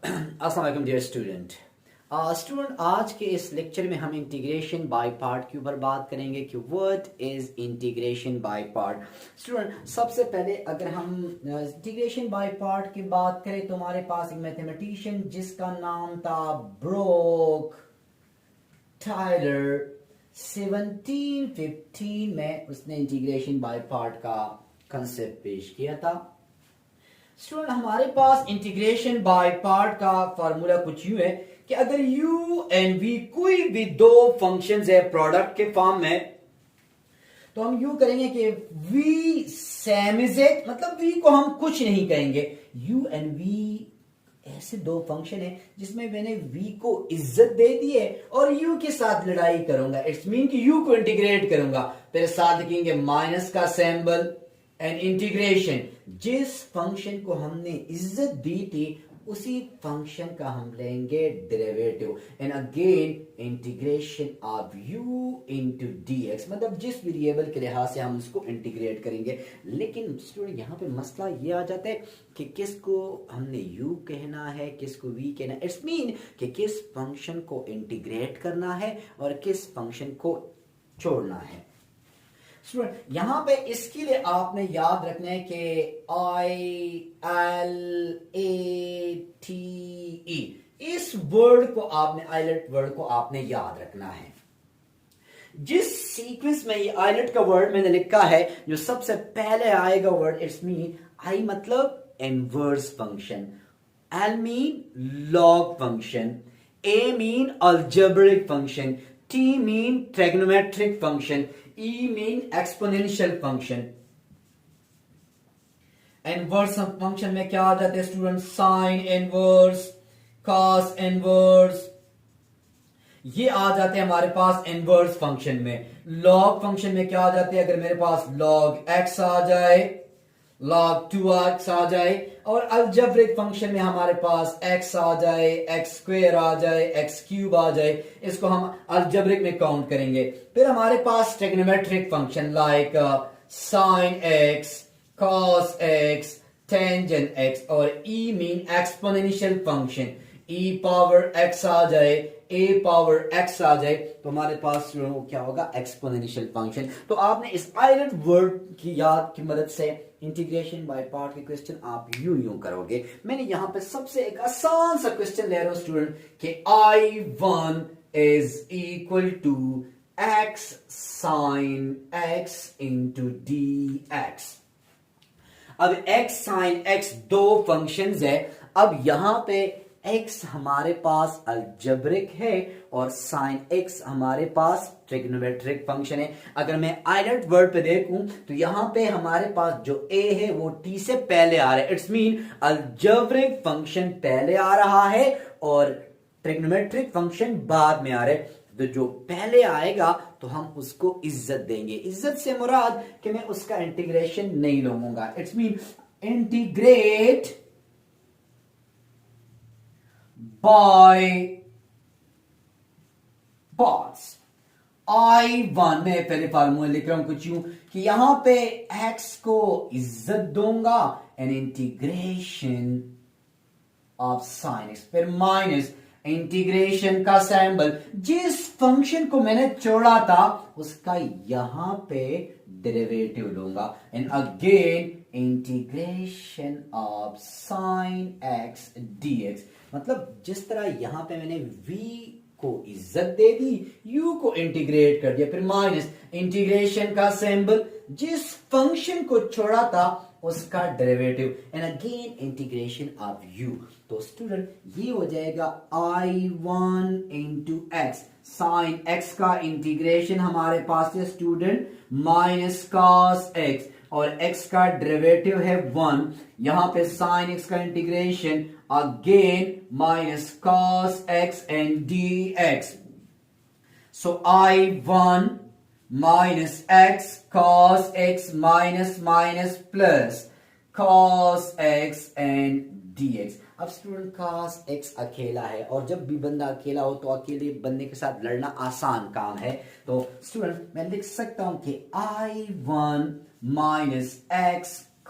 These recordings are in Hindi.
अस्सलाम वालेकुम डियर स्टूडेंट। आज के इस लेक्चर में हम इंटीग्रेशन बाय पार्ट के ऊपर बात करेंगे कि what is integration by part. Student, सबसे पहले अगर हम इंटीग्रेशन बाय पार्ट की बात करें तो हमारे पास एक मैथमेटिशियन जिसका नाम था ब्रोक टायलर। 1715 में उसने इंटीग्रेशन बाय पार्ट का कंसेप्ट पेश किया था। स्टूडेंट, हमारे पास इंटीग्रेशन बाय पार्ट का फार्मूला कुछ यूं है कि अगर u एंड v कोई भी दो फंक्शंस है प्रोडक्ट के फॉर्म में, तो हम यूं करेंगे कि v सेम इज इट, मतलब v को हम कुछ नहीं कहेंगे। u एंड v ऐसे दो फंक्शन है जिसमें मैंने v को इज्जत दे दी है और u के साथ लड़ाई करूंगा। इट्स मीन कि u को इंटीग्रेट करूंगा, फिर साथ लिखेंगे माइनस का सिंबल एंड इंटीग्रेशन। जिस फंक्शन को हमने इज्जत दी थी उसी फंक्शन का हम लेंगे derivative and again integration of u into dx, मतलब जिस वेरिएबल के लिहाज से हम उसको इंटीग्रेट करेंगे। लेकिन स्टूडेंट, यहाँ पे मसला ये आ जाता है कि किसको हमने u कहना है, किसको v कहना है। इट्स मीन कि किस फंक्शन को इंटीग्रेट करना है और किस फंक्शन को छोड़ना है। स्टूडेंट, यहां पे इसके लिए आपने याद रखना है कि ILATE, इस वर्ड को आपने, आइलेट वर्ड को आपने याद रखना है। जिस सीक्वेंस में ये आइलेट का वर्ड मैंने लिखा है, जो सबसे पहले आएगा वर्ड, इट्स मीन आई मतलब inverse function, L mean log function, A mean algebraic function, T mean trigonometric function, E mean exponential function. Inverse function में क्या आ जाते हैं student? Sine inverse, cos inverse, ये आ जाते हैं हमारे पास इनवर्स फंक्शन में। लॉग फंक्शन में क्या आ जाते हैं? अगर मेरे पास लॉग x आ जाए, log 2x आ जाए, और अलजेब्रिक फंक्शन में हमारे पास x आ जाए, x स्क्वायर आ जाए, x क्यूब आ जाए, इसको हम अलजेब्रिक में काउंट करेंगे। फिर हमारे पास trigonometric function like sine x, cos x, tangent x, और e mean exponential function, e power x आ जाए, a पावर x आ जाए, तो हमारे पास क्या होगा? Exponential function. तो आपने इस आइलेट वर्ड की याद की मदद से इंटीग्रेशन बाय पार्ट के क्वेश्चन आप यूं करोगे। मैंने यहां पे सबसे एक आसान सा क्वेश्चन ले रहा हूं स्टूडेंट कि I1 is equal to x sine x into dx। अब x साइन x दो फंक्शंस है। अब यहां पे x हमारे पास अलजेब्रिक है और साइन x हमारे पास ट्रिग्नोमेट्रिक फंक्शन है। अगर मैं आइलेट वर्ड पे देखूं तो यहां पे हमारे पास जो a है वो t से पहले आ रहा है। इट्स मीन अलजेब्रिक फंक्शन पहले आ रहा है और ट्रिग्नोमेट्रिक फंक्शन बाद में आ रहा है। तो जो पहले आएगा तो हम उसको इज्जत देंगे। इज्जत से मुराद कि मैं उसका इंटीग्रेशन नहीं लूंगा। It's mean integrate by parts. I1 में पहले फार्मूला लिख रहा हूं कुछ यूं कि यहां पे x को इज्जत दूंगा and integration of sine x, फिर माइनस इंटीग्रेशन का सिंबल, जिस फंक्शन को मैंने छोड़ा था उसका यहां पे डेरिवेटिव लूंगा and again integration of sine x dx। मतलब जिस तरह यहां पे मैंने v को इज्जत दे दी, u को इंटीग्रेट कर दिया, फिर माइनस इंटीग्रेशन का सिंबल, जिस फंक्शन को छोड़ा था उसका derivative and again integration of u। तो स्टूडेंट, ये हो जाएगा I1 into x, sine x का इंटीग्रेशन हमारे पास है स्टूडेंट माइनस cos x, और x का डेरिवेटिव है 1, यहां पे साइन x का integration again minus cos x and dx। So I1 minus x cos x minus minus plus cos x and dx। अब स्टूडेंट cos x अकेला है और जब भी बंदा अकेला हो तो अकेले बंदे के साथ लड़ना आसान काम है। तो स्टूडेंट, मैं लिख सकता हूं कि I1 minus x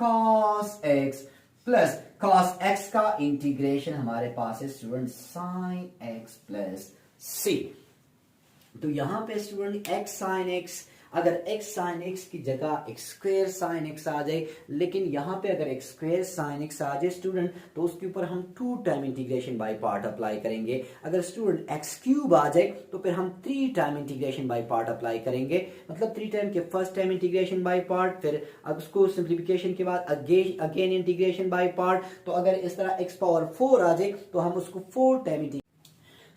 cos x plus cos x का इंटीग्रेशन हमारे पास है student sin x plus c। तो यहां पे स्टूडेंट x sin x, अगर x sin x की जगह x स्क्वेयर sin x आ जाए, लेकिन यहां पे अगर x स्क्वेयर sin x आ जाए स्टूडेंट तो उसके ऊपर हम 2 time integration by part apply करेंगे। अगर स्टूडेंट x क्यूब आ जाए तो फिर हम 3 time integration by part apply करेंगे, मतलब 3 टाइम के first time integration by part, फिर अब उसको सिंप्लीफिकेशन के बाद अगेन इंटीग्रेशन बाय पार्ट। तो अगर इस तरह x पावर 4 आ जाए तो हम उसको 4 टाइम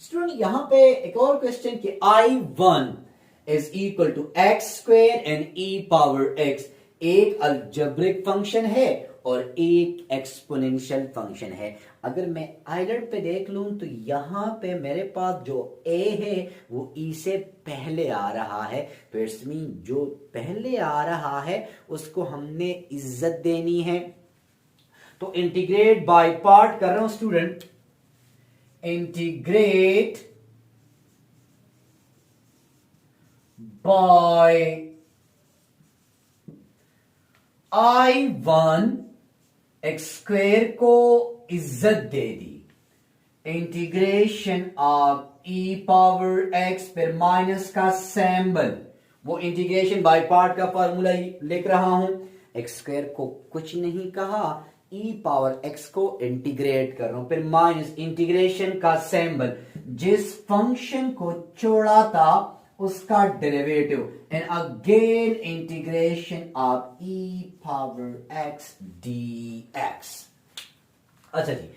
स्टूडेंट यहां पे एक और क्वेश्चन कि I1 is equal to x square and e power x, एक अलजेब्रिक फंक्शन है और एक एक्सपोनेंशियल फंक्शन है। अगर मैं आइलैंड पे देख लूं तो यहां पे मेरे पास जो a है वो e से पहले आ रहा है, तो इट्स मीन जो पहले आ रहा है उसको हमने इज्जत देनी है। तो इंटीग्रेट बाय पार्ट कर रहा हूं student, integrate by I1 x square को इज्जत दे दी, integration of e power x, फिर माइनस का सैम्बल, वो इंटीग्रेशन बाय पार्ट का फॉर्मूला लिख रहा हूं। एक्स स्क्वेयर को कुछ नहीं कहा, ई पावर एक्स को इंटीग्रेट कर रहा हूं, फिर माइनस इंटीग्रेशन का सैम्बल, जिस फंक्शन को छोड़ा था उसका derivative, and again integration of e power x dx। अच्छा जी,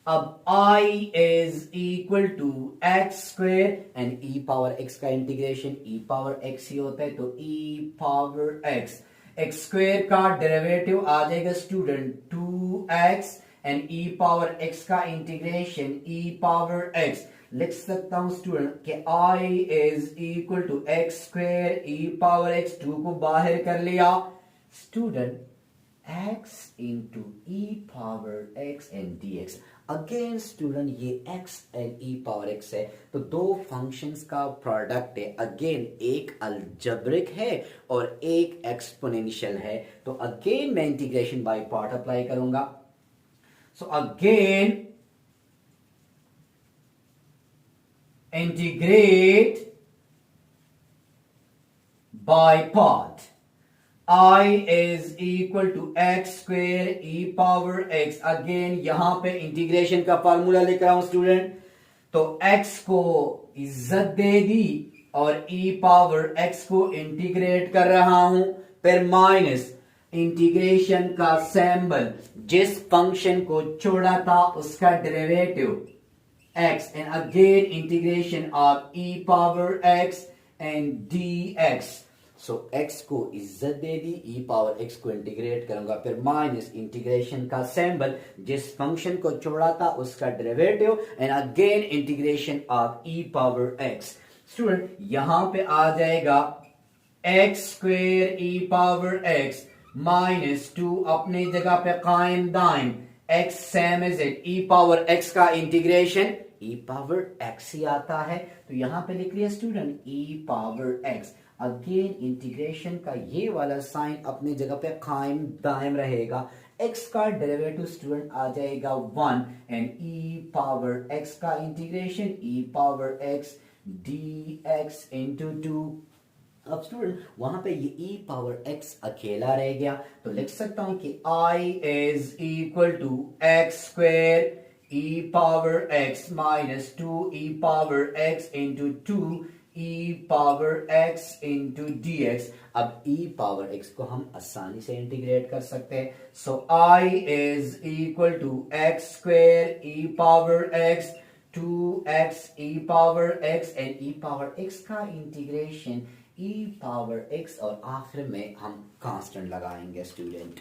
अब I is equal to x square and e power x का इंटीग्रेशन ई पावर एक्स ही होता है, तो e power x, x square का डेरिवेटिव आ जाएगा student 2x and e power x का इंटीग्रेशन ई पावर एक्स। लिख सकता हूं स्टूडेंट कि I is equal to x square e power x, 2 को बाहर कर लिया student, x into e power x and dx। Again student ये x and e power x है, तो दो फंक्शंस का प्रोडक्ट है, अगेन एक अलजेब्रिक है और एक एक्सपोनेंशियल है। तो अगेन मैं इंटीग्रेशन बाय पार्ट अप्लाई करूंगा। So again integrate by part, I is equal to x square e power x। Again यहां पे इंटीग्रेशन का फॉर्मूला लिख रहा हूं स्टूडेंट, तो x को इज्जत दे दी और e पावर x को इंटीग्रेट कर रहा हूं, फिर माइनस इंटीग्रेशन का सैम्बल, जिस फंक्शन को छोड़ा था उसका derivative x, and again integration of e power x and dx। So x को इज्जत दे दी, e पावर x को इंटीग्रेट करूंगा, फिर माइनस इंटीग्रेशन का सैम्बल, जिस फंक्शन को छोड़ा था उसका derivative, and again integration of e power x। Student यहां पे आ जाएगा x square e power x minus 2 अपनी जगह पे कायम दायम, x same is it, e power x का इंटीग्रेशन e पावर x ही आता है, तो यहां पे लिख लिया student e power x। Again integration का ये वाला साइन अपनी जगह पे कायम दायम रहेगा, x का डेरिवेटिव स्टूडेंट आ जाएगा 1 एंड e पावर x का integration e power x dx into 2। अब स्टूडेंट वहां पे ये e पावर x अकेला रह गया, तो लिख सकता हूं कि I is equal to x square e power x minus 2 e power x into 2 e power x into dx। अब e पावर x को हम आसानी से इंटीग्रेट कर सकते हैं, so I is equal to x square e power x 2x e power x and e power x का इंटीग्रेशन e पावर x, और आखिर में हम कांस्टेंट लगाएंगे स्टूडेंट।